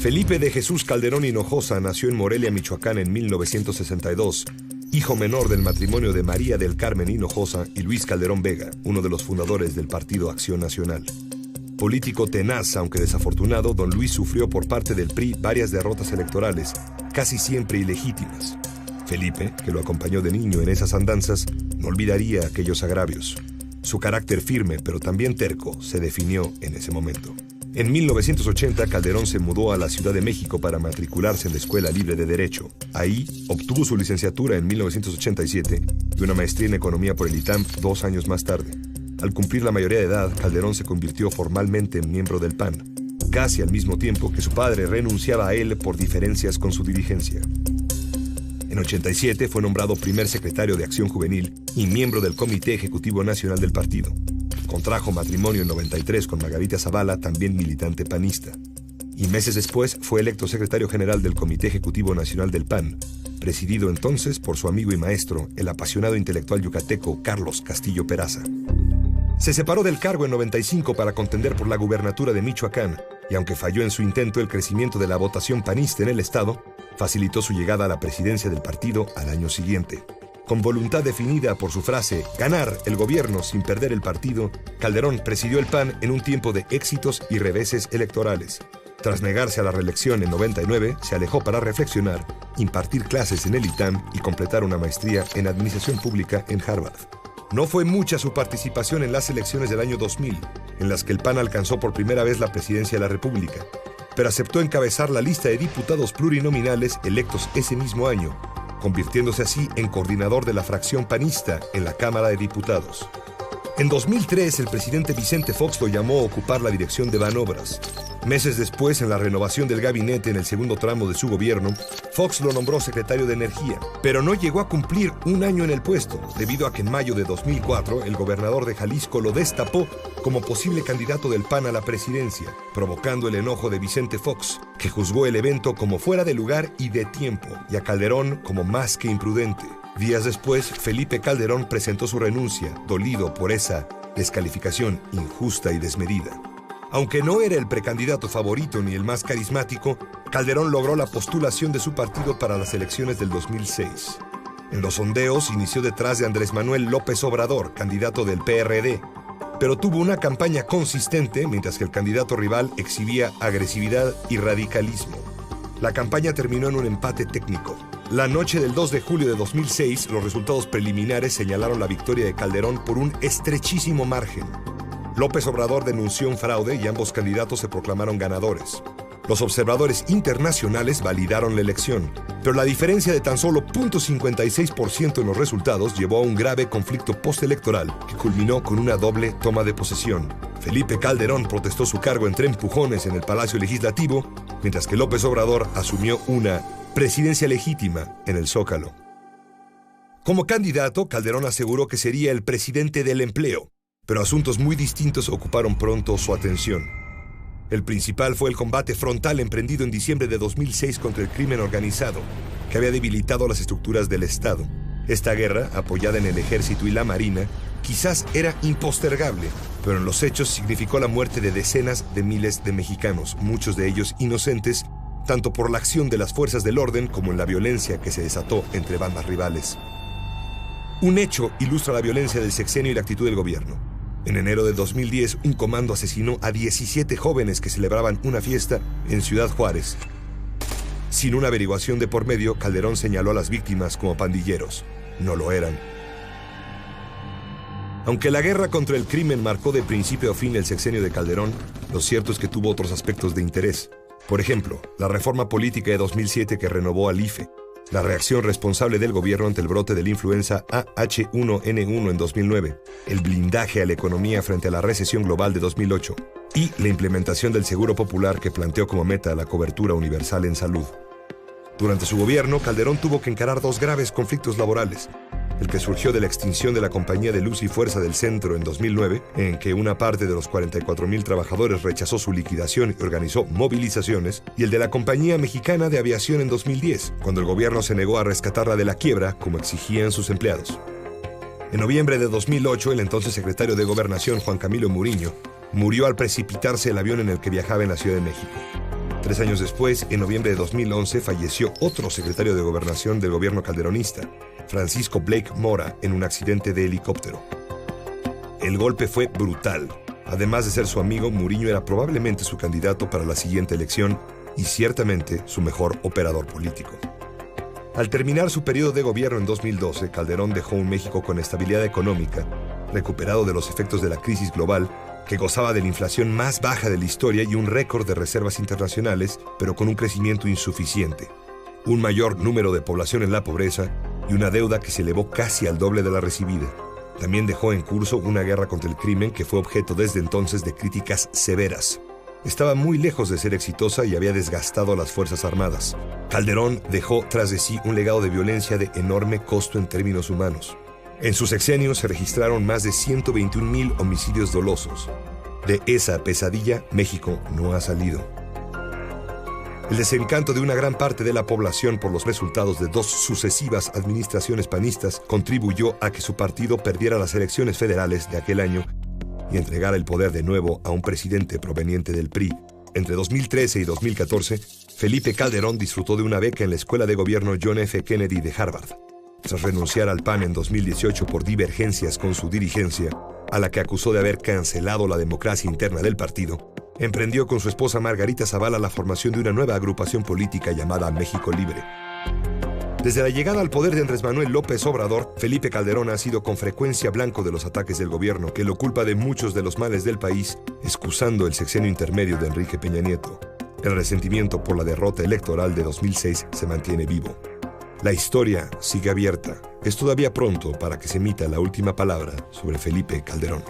Felipe de Jesús Calderón Hinojosa nació en Morelia, Michoacán, en 1962, hijo menor del matrimonio de María del Carmen Hinojosa y Luis Calderón Vega, uno de los fundadores del Partido Acción Nacional. Político tenaz, aunque desafortunado, don Luis sufrió por parte del PRI varias derrotas electorales, casi siempre ilegítimas. Felipe, que lo acompañó de niño en esas andanzas, no olvidaría aquellos agravios. Su carácter firme, pero también terco, se definió en ese momento. En 1980, Calderón se mudó a la Ciudad de México para matricularse en la Escuela Libre de Derecho. Ahí obtuvo su licenciatura en 1987 y una maestría en Economía por el ITAM 2 años más tarde. Al cumplir la mayoría de edad, Calderón se convirtió formalmente en miembro del PAN, casi al mismo tiempo que su padre renunciaba a él por diferencias con su dirigencia. En 87 fue nombrado primer secretario de Acción Juvenil y miembro del Comité Ejecutivo Nacional del partido. Contrajo matrimonio en 93 con Margarita Zavala, también militante panista. Y meses después fue electo secretario general del Comité Ejecutivo Nacional del PAN, presidido entonces por su amigo y maestro, el apasionado intelectual yucateco Carlos Castillo Peraza. Se separó del cargo en 95 para contender por la gubernatura de Michoacán, y aunque falló en su intento el crecimiento de la votación panista en el estado, facilitó su llegada a la presidencia del partido al año siguiente. Con voluntad definida por su frase, ganar el gobierno sin perder el partido, Calderón presidió el PAN en un tiempo de éxitos y reveses electorales. Tras negarse a la reelección en 99, se alejó para reflexionar, impartir clases en el ITAM y completar una maestría en Administración Pública en Harvard. No fue mucha su participación en las elecciones del año 2000, en las que el PAN alcanzó por primera vez la presidencia de la República, pero aceptó encabezar la lista de diputados plurinominales electos ese mismo año, convirtiéndose así en coordinador de la fracción panista en la Cámara de Diputados. En 2003, el presidente Vicente Fox lo llamó a ocupar la dirección de Banobras. Meses después, en la renovación del gabinete en el segundo tramo de su gobierno, Fox lo nombró secretario de Energía, pero no llegó a cumplir un año en el puesto, debido a que en mayo de 2004 el gobernador de Jalisco lo destapó como posible candidato del PAN a la presidencia, provocando el enojo de Vicente Fox, que juzgó el evento como fuera de lugar y de tiempo, y a Calderón como más que imprudente. Días después, Felipe Calderón presentó su renuncia, dolido por esa descalificación injusta y desmedida. Aunque no era el precandidato favorito ni el más carismático, Calderón logró la postulación de su partido para las elecciones del 2006. En los sondeos inició detrás de Andrés Manuel López Obrador, candidato del PRD, pero tuvo una campaña consistente mientras que el candidato rival exhibía agresividad y radicalismo. La campaña terminó en un empate técnico. La noche del 2 de julio de 2006, los resultados preliminares señalaron la victoria de Calderón por un estrechísimo margen. López Obrador denunció un fraude y ambos candidatos se proclamaron ganadores. Los observadores internacionales validaron la elección, pero la diferencia de tan solo 0.56% en los resultados llevó a un grave conflicto postelectoral que culminó con una doble toma de posesión. Felipe Calderón protestó su cargo entre empujones en el Palacio Legislativo, mientras que López Obrador asumió una presidencia legítima en el Zócalo. Como candidato, Calderón aseguró que sería el presidente del empleo, pero asuntos muy distintos ocuparon pronto su atención. El principal fue el combate frontal emprendido en diciembre de 2006 contra el crimen organizado, que había debilitado las estructuras del Estado. Esta guerra, apoyada en el Ejército y la Marina, quizás era impostergable, pero en los hechos significó la muerte de decenas de miles de mexicanos, muchos de ellos inocentes, tanto por la acción de las fuerzas del orden como en la violencia que se desató entre bandas rivales. Un hecho ilustra la violencia del sexenio y la actitud del gobierno. En enero de 2010, un comando asesinó a 17 jóvenes que celebraban una fiesta en Ciudad Juárez. Sin una averiguación de por medio, Calderón señaló a las víctimas como pandilleros. No lo eran. Aunque la guerra contra el crimen marcó de principio a fin el sexenio de Calderón, lo cierto es que tuvo otros aspectos de interés. Por ejemplo, la reforma política de 2007 que renovó al IFE, la reacción responsable del gobierno ante el brote de la influenza AH1N1 en 2009, el blindaje a la economía frente a la recesión global de 2008 y la implementación del Seguro Popular que planteó como meta la cobertura universal en salud. Durante su gobierno, Calderón tuvo que encarar dos graves conflictos laborales. El que surgió de la extinción de la Compañía de Luz y Fuerza del Centro en 2009, en que una parte de los 44,000 trabajadores rechazó su liquidación y organizó movilizaciones, y el de la Compañía Mexicana de Aviación en 2010, cuando el gobierno se negó a rescatarla de la quiebra, como exigían sus empleados. En noviembre de 2008, el entonces secretario de Gobernación, Juan Camilo Muriño, murió al precipitarse el avión en el que viajaba en la Ciudad de México. 3 años después, en noviembre de 2011, falleció otro secretario de Gobernación del gobierno calderonista, Francisco Blake Mora, en un accidente de helicóptero. El golpe fue brutal. Además de ser su amigo, Muriño era probablemente su candidato para la siguiente elección y ciertamente su mejor operador político. Al terminar su periodo de gobierno en 2012, Calderón dejó un México con estabilidad económica, recuperado de los efectos de la crisis global, que gozaba de la inflación más baja de la historia y un récord de reservas internacionales, pero con un crecimiento insuficiente, un mayor número de población en la pobreza y una deuda que se elevó casi al doble de la recibida. También dejó en curso una guerra contra el crimen que fue objeto desde entonces de críticas severas. Estaba muy lejos de ser exitosa y había desgastado a las Fuerzas Armadas. Calderón dejó tras de sí un legado de violencia de enorme costo en términos humanos. En su sexenio se registraron más de 121,000 homicidios dolosos. De esa pesadilla, México no ha salido. El desencanto de una gran parte de la población por los resultados de 2 sucesivas administraciones panistas contribuyó a que su partido perdiera las elecciones federales de aquel año y entregara el poder de nuevo a un presidente proveniente del PRI. Entre 2013 y 2014, Felipe Calderón disfrutó de una beca en la Escuela de Gobierno John F. Kennedy de Harvard. Tras renunciar al PAN en 2018 por divergencias con su dirigencia, a la que acusó de haber cancelado la democracia interna del partido, emprendió con su esposa Margarita Zavala la formación de una nueva agrupación política llamada México Libre. Desde la llegada al poder de Andrés Manuel López Obrador, Felipe Calderón ha sido con frecuencia blanco de los ataques del gobierno, que lo culpa de muchos de los males del país, excusando el sexenio intermedio de Enrique Peña Nieto. El resentimiento por la derrota electoral de 2006 se mantiene vivo. La historia sigue abierta. Es todavía pronto para que se emita la última palabra sobre Felipe Calderón.